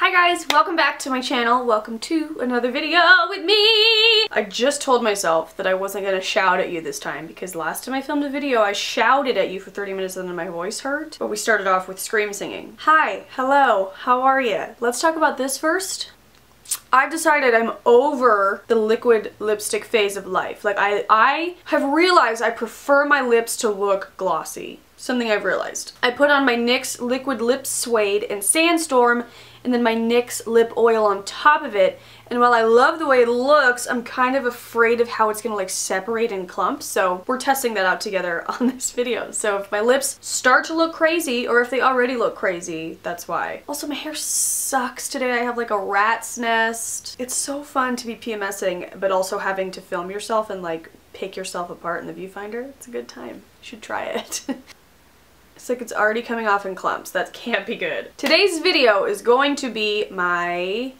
Hi guys, welcome back to my channel. Welcome to another video with me. I just told myself that I wasn't gonna shout at you this time because last time I filmed a video I shouted at you for 30 minutes and then my voice hurt. But we started off with scream singing. Hi, hello, how are you? Let's talk about this first. I've decided I'm over the liquid lipstick phase of life. Like I have realized I prefer my lips to look glossy. Something I've realized. I put on my NYX Liquid Lip Suede in Sandstorm and then my NYX lip oil on top of it. And while I love the way it looks, I'm kind of afraid of how it's gonna like separate in clumps. So we're testing that out together on this video. So if my lips start to look crazy or if they already look crazy, that's why. Also, my hair sucks today. I have like a rat's nest. It's so fun to be PMSing, but also having to film yourself and like pick yourself apart in the viewfinder. It's a good time. You should try it. It's like it's already coming off in clumps. That can't be good. Today's video is going to be my,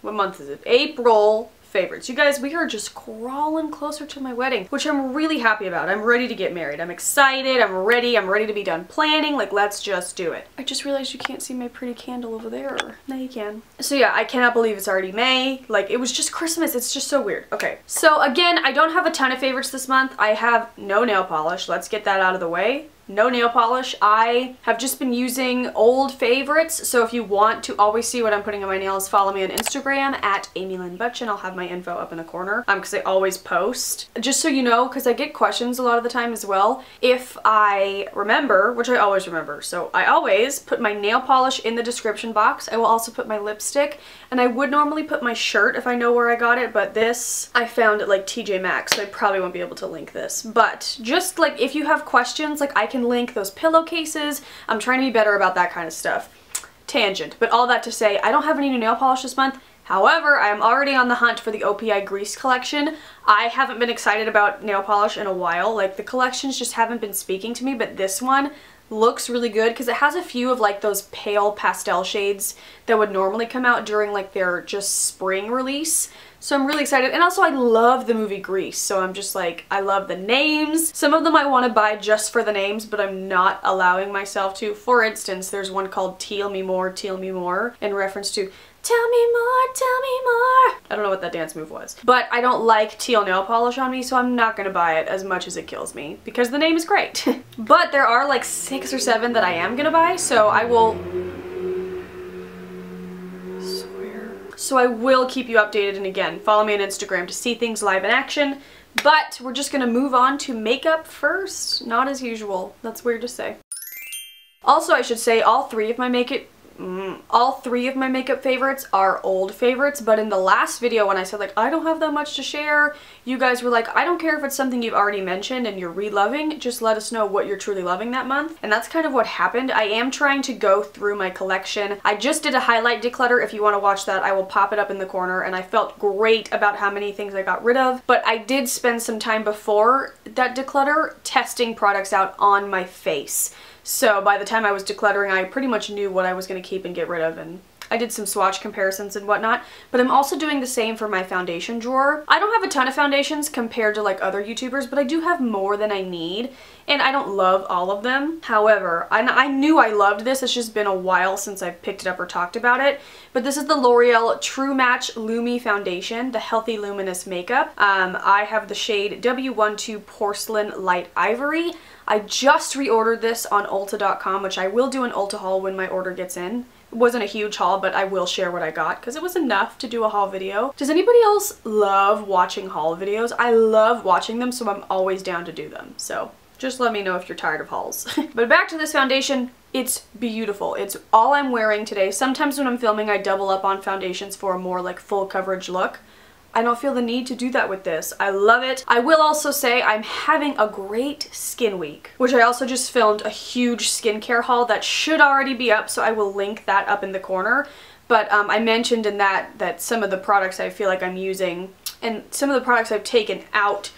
what month is it? April favorites. You guys, we are just crawling closer to my wedding, which I'm really happy about. I'm ready to get married. I'm excited. I'm ready to be done planning. Like, let's just do it. I just realized you can't see my pretty candle over there. Now you can. So yeah, I cannot believe it's already May. Like, it was just Christmas. It's just so weird. Okay. So again, I don't have a ton of favorites this month. I have no nail polish. Let's get that out of the way. No nail polish. I have just been using old favorites, so if you want to always see what I'm putting on my nails, follow me on Instagram at AmyLynnButchin. I'll have my info up in the corner because I always post. Just so you know, because I get questions a lot of the time as well, if I remember, which I always remember, so I always put my nail polish in the description box. I will also put my lipstick, and I would normally put my shirt if I know where I got it, but this I found at like TJ Maxx, so I probably won't be able to link this. But just like if you have questions, like I can link those pillowcases. I'm trying to be better about that kind of stuff. Tangent, but all that to say, I don't have any new nail polish this month. However, I am already on the hunt for the OPI Grease collection. I haven't been excited about nail polish in a while. Like, the collections just haven't been speaking to me, but this one looks really good because it has a few of like those pale pastel shades that would normally come out during like their just spring release. So I'm really excited, and also I love the movie Grease, so I'm just like, I love the names. Some of them I want to buy just for the names, but I'm not allowing myself to. For instance, there's one called Tell Me More, in reference to Tell me more, tell me more. I don't know what that dance move was. But I don't like teal nail polish on me, so I'm not gonna buy it as much as it kills me because the name is great. But there are like 6 or 7 that I am gonna buy, so I will keep you updated, and again, follow me on Instagram to see things live in action. But we're just gonna move on to makeup first. Not as usual. That's weird to say. Also, I should say all three of my makeup favorites are old favorites, but in the last video when I said like I don't have that much to share, you guys were like, I don't care if it's something you've already mentioned and you're re-loving, just let us know what you're truly loving that month. And that's kind of what happened. I am trying to go through my collection. I just did a highlight declutter. If you want to watch that, I will pop it up in the corner, and I felt great about how many things I got rid of. But I did spend some time before that declutter testing products out on my face. So by the time I was decluttering, I pretty much knew what I was going to keep and get rid of, and I did some swatch comparisons and whatnot. But I'm also doing the same for my foundation drawer. I don't have a ton of foundations compared to like other YouTubers, but I do have more than I need, and I don't love all of them. However, I knew I loved this. It's just been a while since I've picked it up or talked about it. But this is the L'Oreal True Match Lumi Foundation, the Healthy Luminous Makeup. I have the shade W12 Porcelain Light Ivory. I just reordered this on Ulta.com, which I will do an Ulta haul when my order gets in. It wasn't a huge haul, but I will share what I got because it was enough to do a haul video. Does anybody else love watching haul videos? I love watching them, so I'm always down to do them. So just let me know if you're tired of hauls. But back to this foundation. It's beautiful. It's all I'm wearing today. Sometimes when I'm filming, I double up on foundations for a more like full coverage look. I don't feel the need to do that with this. I love it. I will also say I'm having a great skin week, which I also just filmed a huge skincare haul that should already be up, so I will link that up in the corner. But I mentioned in that some of the products I feel like I'm using and some of the products I've taken out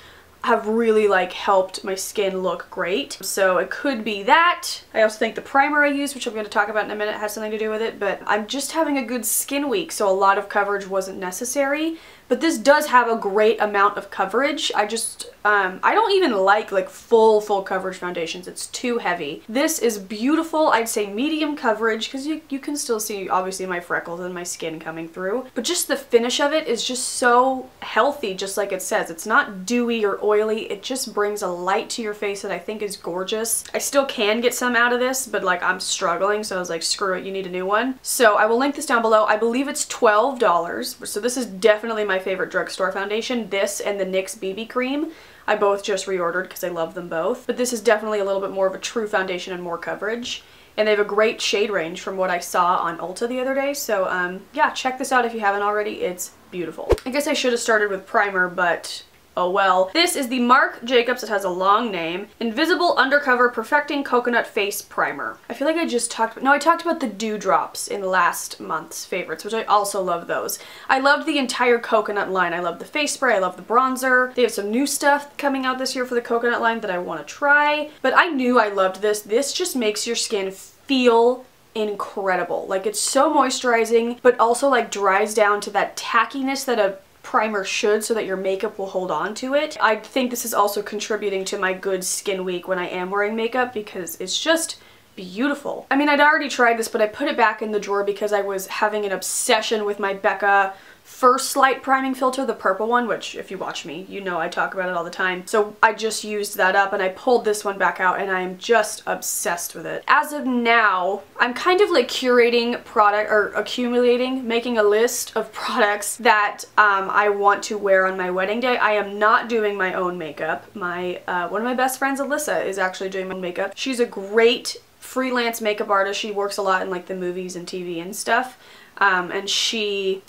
have really like helped my skin look great. So it could be that. I also think the primer I used, which I'm going to talk about in a minute, has something to do with it, but I'm just having a good skin week, so a lot of coverage wasn't necessary. but this does have a great amount of coverage. I don't even like full coverage foundations. It's too heavy. This is beautiful. I'd say medium coverage because you can still see obviously my freckles and my skin coming through, but just the finish of it is just so healthy, just like it says. It's not dewy or oily. It just brings a light to your face that I think is gorgeous. I still can get some out of this, but like I'm struggling, so I was like, screw it, you need a new one. So I will link this down below. I believe it's $12. So this is definitely my favorite drugstore foundation. This and the NYX BB cream. I both just reordered because I love them both. But this is definitely a little bit more of a true foundation and more coverage. And they have a great shade range from what I saw on Ulta the other day. So yeah, check this out if you haven't already. It's beautiful. I guess I should have started with primer, but oh well. This is the Marc Jacobs, it has a long name, Invisible Undercover Perfecting Coconut Face Primer. I feel like I just talked, no, I talked about the Dewdrops in last month's favorites, which I also love those. I loved the entire coconut line. I love the face spray, I love the bronzer. They have some new stuff coming out this year for the coconut line that I want to try, but I knew I loved this. This just makes your skin feel incredible. Like, it's so moisturizing, but also like dries down to that tackiness that a primer should, so that your makeup will hold on to it. I think this is also contributing to my good skin week when I am wearing makeup because it's just beautiful. I mean, I'd already tried this, but I put it back in the drawer because I was having an obsession with my Becca First Light priming filter, the purple one, which if you watch me, you know I talk about it all the time. So I just used that up and I pulled this one back out and I am just obsessed with it. As of now, I'm kind of like curating product, or accumulating, making a list of products that I want to wear on my wedding day. I am not doing my own makeup. My one of my best friends, Alyssa, is actually doing my makeup. She's a great freelance makeup artist. She works a lot in like the movies and TV and stuff. And she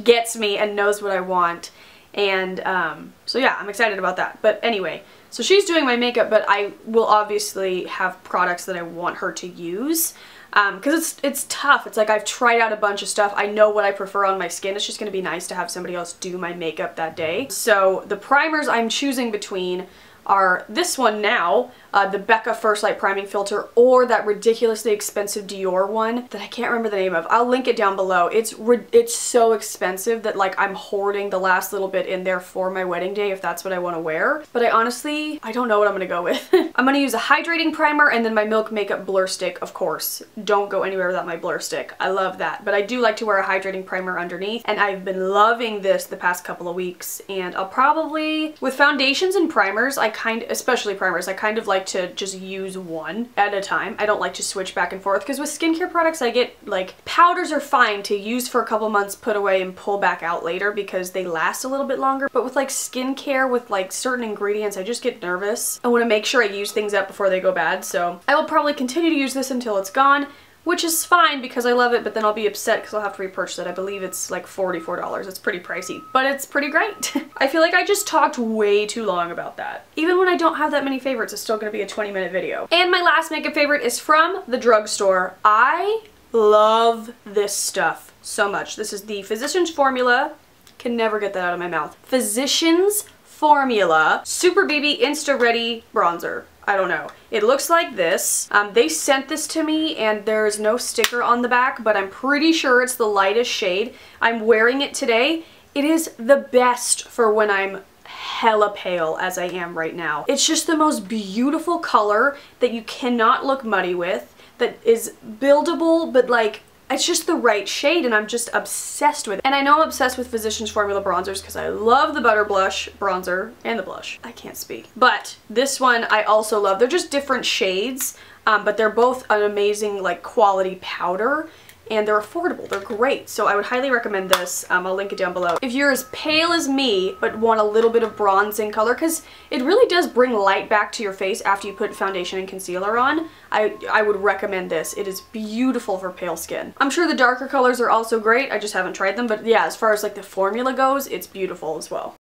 gets me and knows what I want, and so yeah, I'm excited about that. But anyway, so she's doing my makeup, but I will obviously have products that I want her to use, because it's tough. It's like I've tried out a bunch of stuff. I know what I prefer on my skin. It's just going to be nice to have somebody else do my makeup that day. So the primers I'm choosing between are this one now, the Becca First Light Priming Filter, or that ridiculously expensive Dior one that I can't remember the name of. I'll link it down below. It's so expensive that like I'm hoarding the last little bit in there for my wedding day if that's what I want to wear. But I honestly don't know what I'm going to go with. I'm going to use a hydrating primer and then my Milk Makeup Blur Stick, of course. Don't go anywhere without my blur stick. I love that. But I do like to wear a hydrating primer underneath, and I've been loving this the past couple of weeks. And I'll probably, with foundations and primers, especially primers, I kind of like to just use one at a time. I don't like to switch back and forth, because with skincare products I get like, powders are fine to use for a couple months, put away and pull back out later because they last a little bit longer. But with like skincare, with like certain ingredients, I just get nervous. I want to make sure I use things up before they go bad. So I will probably continue to use this until it's gone, which is fine because I love it, but then I'll be upset because I'll have to repurchase it. I believe it's like $44. It's pretty pricey, but it's pretty great. I feel like I just talked way too long about that. Even when I don't have that many favorites, it's still gonna be a 20-minute video. And my last makeup favorite is from the drugstore. I love this stuff so much. This is the Physicians Formula. Can never get that out of my mouth. Physicians Formula Super BB Insta-Ready Bronzer. I don't know. It looks like this. They sent this to me and there's no sticker on the back, but I'm pretty sure it's the lightest shade. I'm wearing it today. It is the best for when I'm hella pale as I am right now. It's just the most beautiful color that you cannot look muddy with, that is buildable, but like, it's just the right shade, and I'm just obsessed with it. And I know I'm obsessed with Physicians Formula bronzers because I love the Butter Blush bronzer and the blush. I can't speak. But this one I also love. They're just different shades, but they're both an amazing like quality powder. And they're affordable. They're great. So I would highly recommend this. I'll link it down below. If you're as pale as me but want a little bit of bronzing color, because it really does bring light back to your face after you put foundation and concealer on, I would recommend this. It is beautiful for pale skin. I'm sure the darker colors are also great. I just haven't tried them. But yeah, as far as like the formula goes, it's beautiful as well.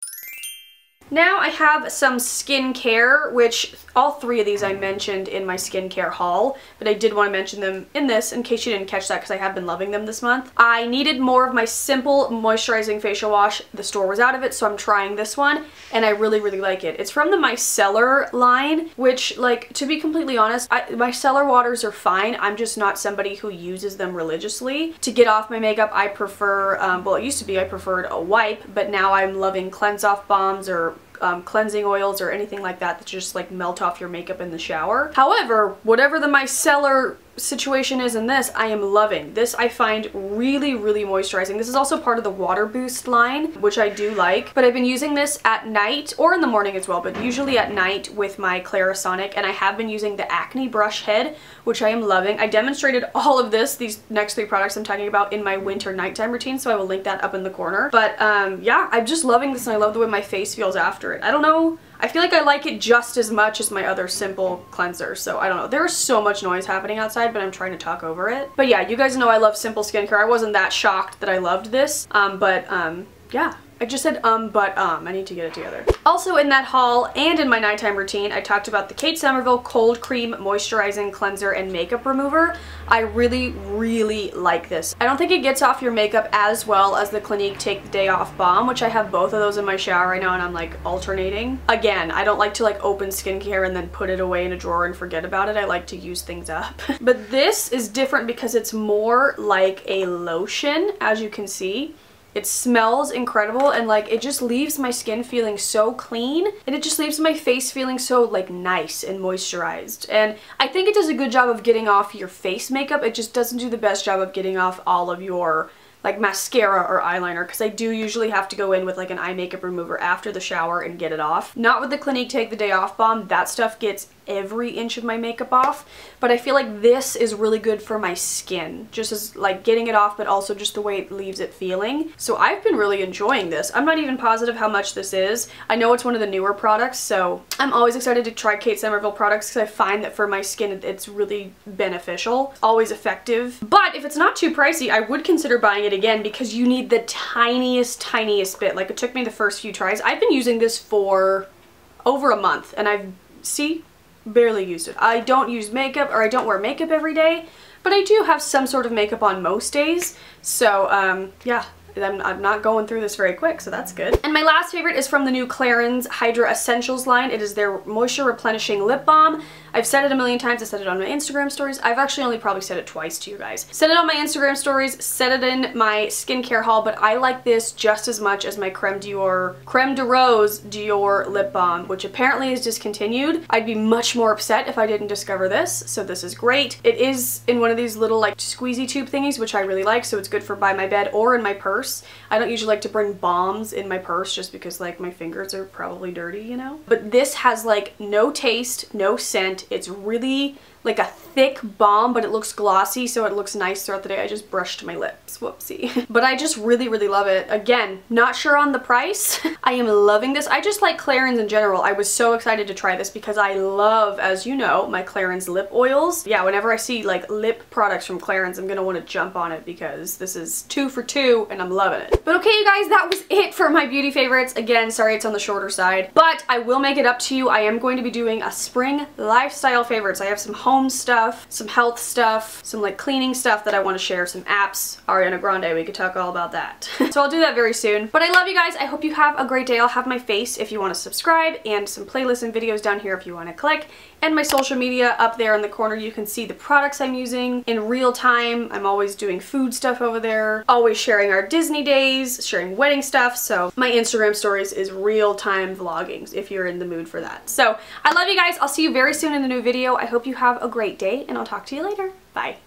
Now I have some skincare, which all three of these I mentioned in my skincare haul, but I did want to mention them in this in case you didn't catch that because I have been loving them this month. I needed more of my simple moisturizing facial wash. The store was out of it, so I'm trying this one, and I really, really like it. It's from the micellar line, which, like, to be completely honest, my micellar waters are fine. I'm just not somebody who uses them religiously. To get off my makeup, I prefer, well, it used to be I preferred a wipe, but now I'm loving cleanse-off balms or cleansing oils or anything like that that just like melt off your makeup in the shower. However, whatever the micellar situation is in this, I am loving. This I find really, really moisturizing. This is also part of the Water Boost line, which I do like, but I've been using this at night or in the morning as well, but usually at night with my Clarisonic, and I have been using the Acne Brush Head, which I am loving. I demonstrated all of this, these next three products I'm talking about, in my winter nighttime routine, so I will link that up in the corner. But yeah, I'm just loving this, and I love the way my face feels after it. I don't know, I feel like I like it just as much as my other simple cleanser, so I don't know. There's so much noise happening outside, but I'm trying to talk over it. But yeah, you guys know I love simple skincare. I wasn't that shocked that I loved this, yeah. I just said I need to get it together. Also in that haul and in my nighttime routine, I talked about the Kate Somerville Cold Cream Moisturizing Cleanser and Makeup Remover. I really, really like this. I don't think it gets off your makeup as well as the Clinique Take the Day Off Balm, which I have both of those in my shower right now and I'm like alternating. Again, I don't like to like open skincare and then put it away in a drawer and forget about it. I like to use things up. But this is different because it's more like a lotion, as you can see. It smells incredible, and like it just leaves my skin feeling so clean, and it just leaves my face feeling so like nice and moisturized. And I think it does a good job of getting off your face makeup. It just doesn't do the best job of getting off all of your like mascara or eyeliner, because I do usually have to go in with like an eye makeup remover after the shower and get it off. Not with the Clinique Take the Day Off Balm. That stuff gets every inch of my makeup off, but I feel like this is really good for my skin, just as like getting it off, but also just the way it leaves it feeling. So I've been really enjoying this. I'm not even positive how much this is. I know it's one of the newer products, so I'm always excited to try Kate Somerville products because I find that for my skin it's really beneficial, always effective. But if it's not too pricey, I would consider buying it again because you need the tiniest bit. Like, it took me the first few tries. I've been using this for over a month and I've barely used it. I don't use makeup, or I don't wear makeup every day, but I do have some sort of makeup on most days. So yeah, I'm not going through this very quick, so that's good. And my last favorite is from the new Clarins Hydra Essentials line. It is their Moisture Replenishing Lip Balm. I've said it a million times. I said it on my Instagram stories. I've actually only probably said it twice to you guys. Said it on my Instagram stories, said it in my skincare haul, but I like this just as much as my Creme de Rose Dior lip balm, which apparently is discontinued. I'd be much more upset if I didn't discover this, so this is great. It is in one of these little like squeezy tube thingies, which I really like, so it's good for by my bed or in my purse. I don't usually like to bring balms in my purse just because like my fingers are probably dirty, you know? But this has like no taste, no scent. It's really like a thick balm, but it looks glossy, so it looks nice throughout the day. I just brushed my lips, whoopsie. But I just really, really love it. Again, not sure on the price. I am loving this. I just like Clarins in general. I was so excited to try this because I love, as you know, my Clarins lip oils. Yeah, whenever I see like lip products from Clarins, I'm gonna want to jump on it because this is 2 for 2 and I'm loving it. But okay, you guys, that was it for my beauty favorites. Again, sorry it's on the shorter side, but I will make it up to you. I am going to be doing a spring lifestyle favorites. I have some home stuff, some health stuff, some like cleaning stuff that I want to share, some apps, Ariana Grande, we could talk all about that. So I'll do that very soon. But I love you guys. I hope you have a great day. I'll have my face if you want to subscribe, and some playlists and videos down here if you want to click, and my social media up there in the corner. You can see the products I'm using in real time. I'm always doing food stuff over there, always sharing our Disney days, sharing wedding stuff. So my Instagram stories is real-time vlogging if you're in the mood for that. So I love you guys. I'll see you very soon in a new video. I hope you have a great day, and I'll talk to you later. Bye.